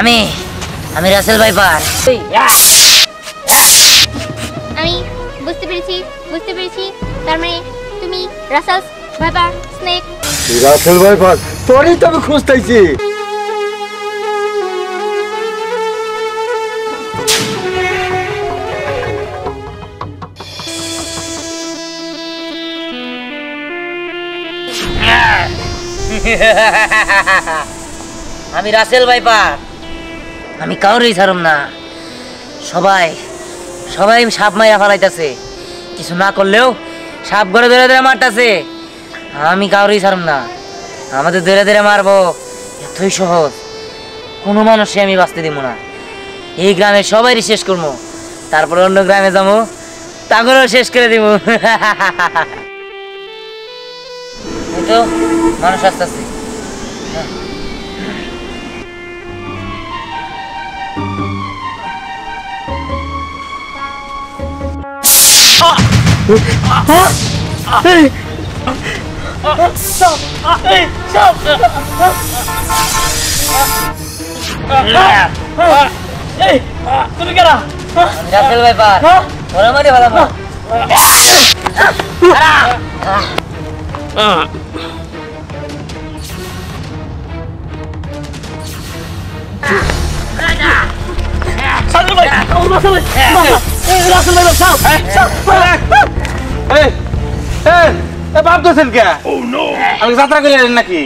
আমি আমি Russell viper. আমি বুঝতে পেরেছি তার মানে তুমি Russell viper snake. Russell viper তোরই তো আমি খুঁজতেছি। আমি রাসেল ভাইপার, আমি কাউরেই ছাড়ুম না। সবাই সবাই সাপ মাইরা ফেলাইতেছে, কিছু না করলেও সাপ ঘরে ধরে ধরে মারতেছে। আমি কাউরেই ছাড়ুম না, আমাদের ধরে ধরে মারবো এতই সহজ, কোনো মানুষে আমি বাঁচতে দিব না। এই গ্রামে সবাইই শেষ করবো, তারপরে অন্য গ্রামে যাবো, তাগরও শেষ করে দিব। তো মানুষ আসতেছে। তুমি কেনা রাসেল ভাইপার ওরা মারি ভালো ভাবতেছেন কে? আমি যাত্রা করে নাকি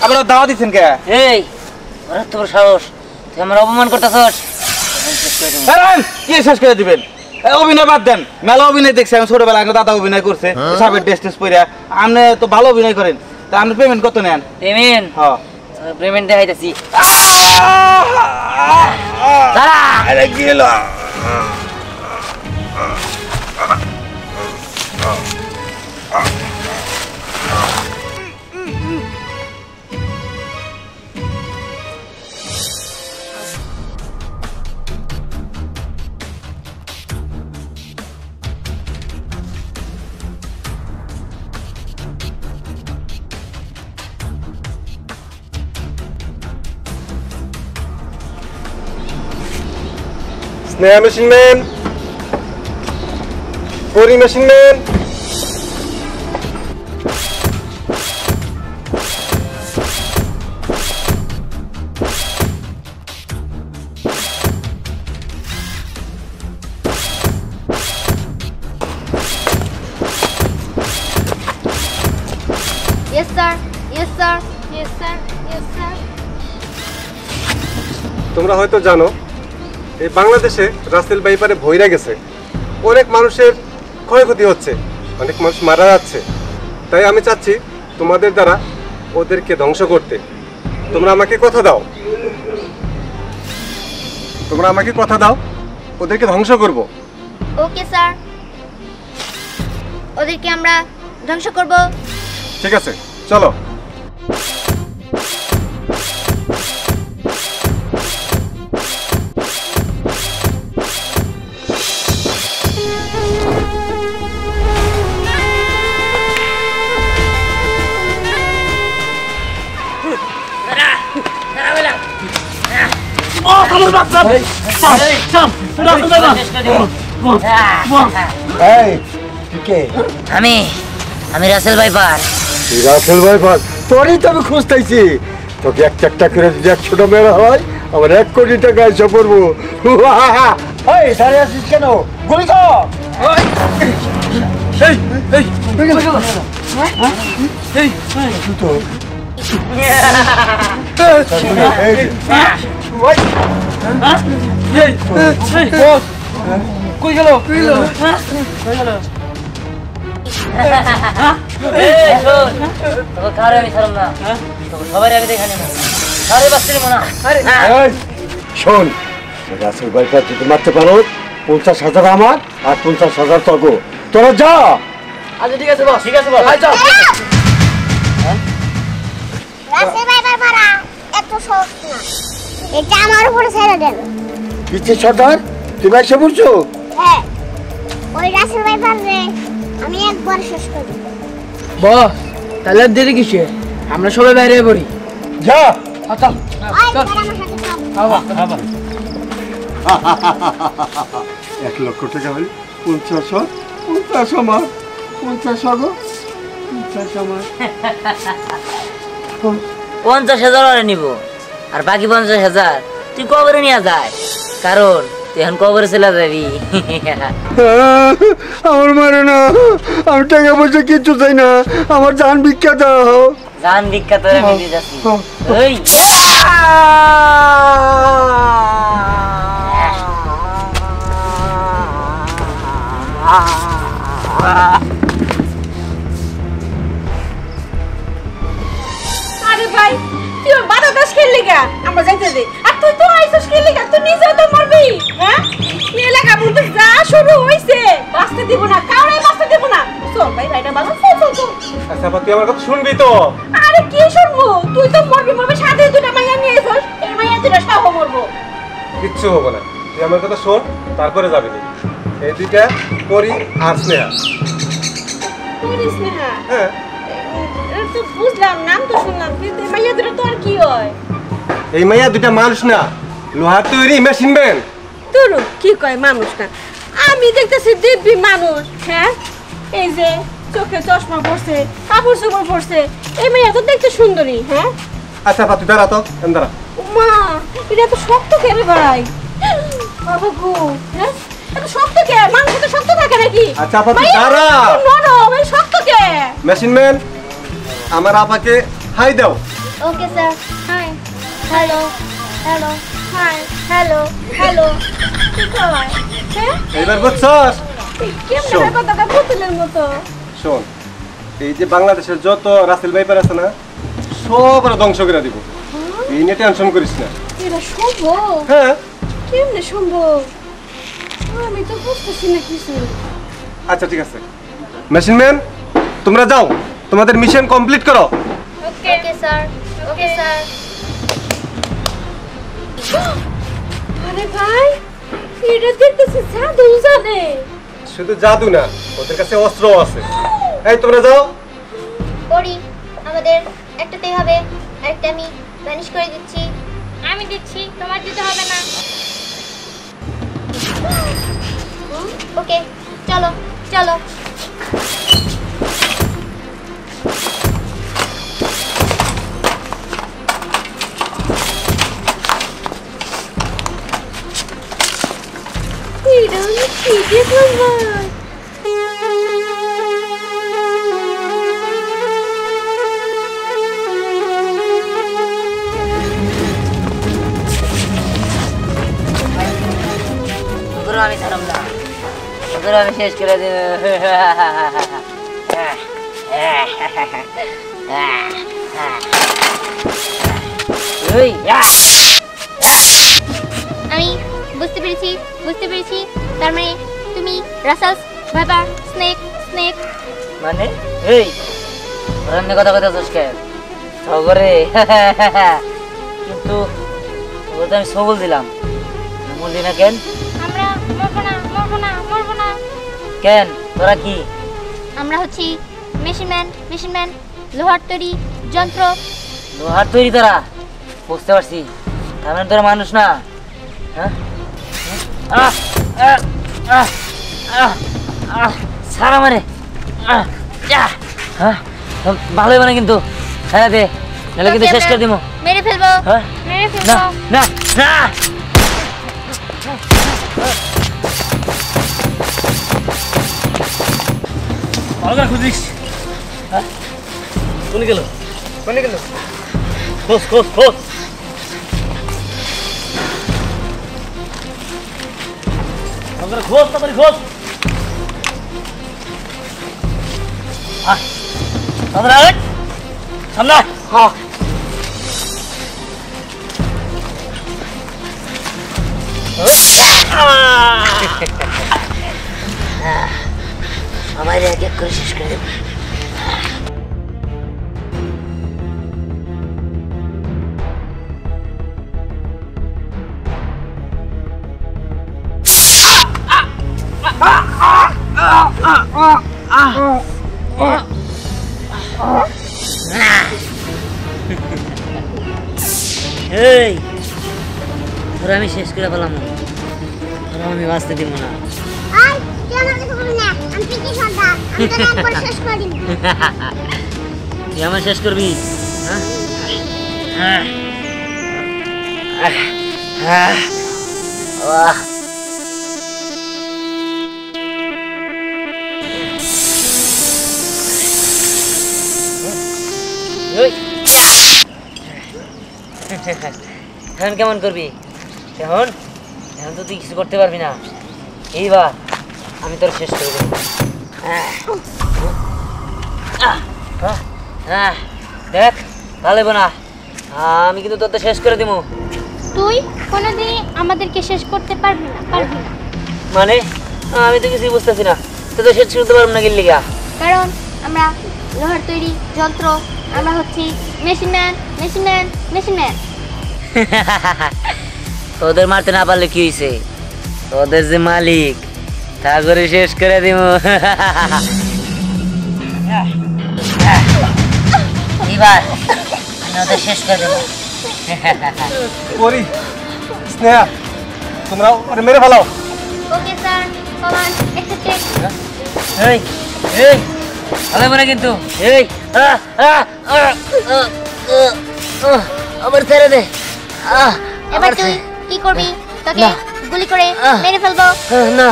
আবার দাওয়া দিচ্ছেন কে? এই ওরা তোর সাহস, তুই আমার অপমান করতেছস। কি শেষ করে দিবেন? অভিনয় বাদ দেন, মেলা অভিনয় দেখছি আমি ছোটবেলা আগে দাদা অভিনয় করছে সাবের ড্রেস টেস পরে। আপনি তো ভালো অভিনয় করেন, তা আপনি পেমেন্ট কত নেন? পেমেন্ট? হ্যাঁ পেমেন্ট দেখাইতেছি। দাঁড়া আরে কি হলো? স্নেহা মেশিন ম্যান, পরি machine man, Yes sir, yes sir, yes sir, yes sir. তোমরা হয়তো জানো এই বাংলাদেশে রাসেল ভাইপারে ভইরা গেছে, অনেক মানুষের ক্ষয়ক্ষতি হচ্ছে, অনেক মানুষ মারা যাচ্ছে। তাই আমি চাচ্ছি তোমাদের দ্বারা ওদেরকে ধ্বংস করতে। তোমরা আমাকে কথা দাও, তোমরা আমাকে কথা দাও, ওদেরকে ধ্বংস করব। ওকে স্যার, ওদেরকে আমরা ধ্বংস করব। ঠিক আছে, চলো। আমি আমি রাসেল ভাইপার। রাসেল ভাইপার তোরই তো আমি খুঁজতেছি। তোকে একটা একটা করে যদি 100টা মেরা হয় আমার 1 কোটি টাকা এসে পড়বো। দাঁড়িয়ে আছিস কেন? গুলি কর। কই গেল? সবাই আগে দেখে নেব, সারে বাঁচতে নেব না। শোন, রাসেল ভাইপার যদি মারতে পারো 50,000 আমার আর 50,000 তগো। তোরা যা। আচ্ছা ঠিক আছে বস, ঠিক আছে বস। আচ্ছা রাসেল ভাইপার পারা এত সহজ না, এটা আমার উপরে ছেড়ে দেন। পিছে সর্দার তুমি এসে পড়ছো? হ্যাঁ, ওই রাসেল ভাইপার রে আমি একবার শেষ করব। বস তাহলে দেরি কিসে? আমরা সবাই বাইরে পড়ি। যা। আচ্ছা ওই আমার সাথে সব 1 লক্ষ টাকা হলে 50 আমার 50 গো 50 আমার 50,000 নিব আর বাকি 50,000 তুই কবরে নিয়ে যায়, কারণ তুই এখন কবরে চলে যাবি। আমার মারে না, আমি টাকা পয়সা কিচ্ছু চাই না, আমার জান ভিক্ষা দাও। জান ভিক্ষা তোরে আমি দিয়ে যাচ্ছি। ওই আরে ভাই তুই বাধা দাস খেললি গা, আমরা যাইতে দে। আর তুই তো আইছস খেললি গা, তুই নিজেও তো মরবি। হ্যাঁ এই এলাকা বলতে যা শুরু হইছে, বাঁচতে দিব না, কাউরে বাঁচতে দিব না। চল ভাই ভাইটা বাবা, চল। আচ্ছা তুই আমার কথা শুনবি তো? আরে কি শুনবো, তুই তো মরবি সাথে দুটা মাইয়া নিয়ে আইছস, এই মাইয়া দুটা সহ মরবো। কিচ্ছু হবে না, তুই আমার কথা শোন, তারপরে যাবি তুই। এই দুইটা পরি আর স্নেহা। তুই স্নেহা? হ্যাঁ। তো বুঝলাম, নাম তো শুনলাম, কিন্তু এই মাইয়া দুটা তো আর কি হয়? এই মাইয়া দুইটা মানুষ না, লোহার তৈরি মেশিন ম্যান। তোর কি কয় মানুষ না? আমি দেখতেছি দিব্যি মানুষ। হ্যাঁ এই যে চোখে চশমা পরছে, কাপড় চোপড় পরছে, এই মেয়ে তো দেখতে সুন্দরী। হ্যাঁ আচ্ছা তুই দাঁড়া তো, দাঁড়া। মা এটা তো শক্ত কে রে ভাই? বাবা গো, হ্যাঁ এত শক্ত কে? মাংস তো শক্ত থাকে নাকি? আচ্ছা তুই দাঁড়া। নরম, এই শক্ত কে? মেশিন ম্যান, আমার আপাকে হাই দাও। Okay sir. Hi, hello, hello, hi, hello, hello. কি কয়? হ্যাঁ এইবার বুঝছস? কেমন কথাটা পুতুলের মতো। শোন, এই যে বাংলাদেশের যত রাসেল ভাইপার আছে না, সব ওরা ধ্বংস করে দিব। এই নিয়ে টেনশন করিস না। এটা সম্ভব? হ্যাঁ। কেমনে সম্ভব? আমি তো বুঝতেছি না কিছু। আচ্ছা ঠিক আছে, মেশিন ম্যান তোমরা যাও, তোমাদের মিশন কমপ্লিট করো। Okay sir, okay sir. আরে ভাই এটা দেখতেছি জাদু জানে। শুধু জাদু না, ওদের কাছে অস্ত্রও আছে। এই তোমরা যাও। পড়ি, আমাদের একটাতেই হবে, আরেকটা আমি ভ্যানিশ করে দিচ্ছি। আমি দিচ্ছি, তোমার দিতে হবে না। ওকে চলো চলো। এটা আমি কি দেখলাম ভাই? তোদেরও আমি ছাড়ব না, তোদেরও আমি শেষ করে দেব। ওই আমি বুঝতে পেরেছি তার মানে তুমি রাসাস ভাইপার স্নেক। মানে এই অন্য কথা কথা কে সগরে? কিন্তু ওটা আমি সবল দিলাম, বললি না কেন? আমরা মরবো না। কেন তোরা কি? আমরা হচ্ছি মেশিন ম্যান, লোহার তৈরি যন্ত্র। লোহার তৈরি তোরা? বুঝতে পারছি, তার মানে তোরা মানুষ না। হ্যাঁ সারা মানে ভালো হবে না কিন্তু। হ্যাঁ দে, নাহলে কিন্তু শেষ করে দিব। মেরে ফেলবো। না না না, ভালো খুঁজিস। কোনে গেল? খোঁজ তাড়াতাড়ি খোঁজ। সামনে সবাই এক এক করে শেষ করে দেব। এই ওরা আমি শেষ করে পেলাম, ওরা আমি বাঁচতে দিব না। আর তুই আমার কথা বলবি না, আমি পিটি সর্দার, আমি তোকে একবার শেষ করে দিব। তুই আমার শেষ করবি? হ্যাঁ আহ এখন কেমন করবি? এখন এখন তো তুই কিছু করতে পারবি না। এইবার আমি তোর শেষ করে দেবো। দেখ ভালো হইব না, আমি কিন্তু তোর তো শেষ করে দেবো। তুই কোনোদিনই আমাদেরকে শেষ করতে পারবি না, পারবি না। মানে আমি তো কিছুই বুঝতেছি না, তো তো শেষ করতে পারবো না গিল্লিগা। কারণ আমরা লোহার তৈরি যন্ত্র, আমরা হচ্ছি machine man, machine man, machine man. তোদের মারতে না পারলে কি হয়েছে? তোদের যে মালিক তা করে শেষ করে দিব। এবার আমি ওদের শেষ করে দেবো। পরি, স্নেহা, তোমরা ওরে মেরে ফেলাও। Okay sir, command accepted. এই এই ভালো হবে না কিন্তু। এই আবার ছেড়ে দে। এবার তুই কি করবি? তোকে গুলি করে মেরে ফেলবো। না,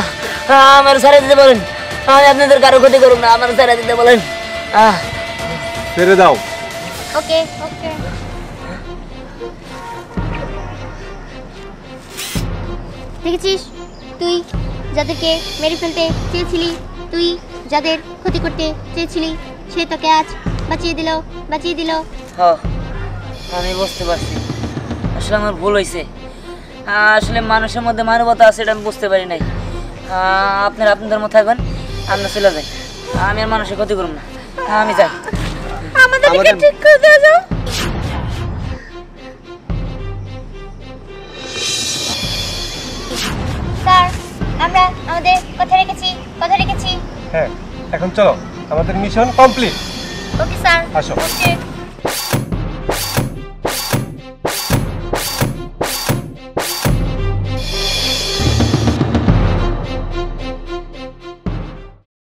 আমার ছেড়ে দিতে বলেন, আমি আপনাদের কারো ক্ষতি করুন না, আমার ছেড়ে দিতে বলেন। ছেড়ে দাও। ওকে ওকে। দেখেছিস, তুই যাদেরকে মেরে ফেলতে চেয়েছিলি, তুই যাদের ক্ষতি করতে চেয়েছিলি, সে তোকে আজ বাঁচিয়ে দিল, বাঁচিয়ে দিল। আমি বুঝতে পারছি, আসলে আমার ভুল হয়েছে। আসলে মানুষের মধ্যে মানবতা আছে, এটা আমি বুঝতে পারি নাই। আপনারা আপনাদের মতো থাকবেন, আপনার চলে যাই, আমি আর মানুষের ক্ষতি করুন না, আমি যাই। আমাদেরকে ঠিক করে দেওয়া যাও। স্যার, আমরা আমাদের কথা রেখেছি, কথা রেখেছি। হ্যাঁ, এখন চলো, আমাদের মিশন কমপ্লিট। Okay sir. আসো। ওকে।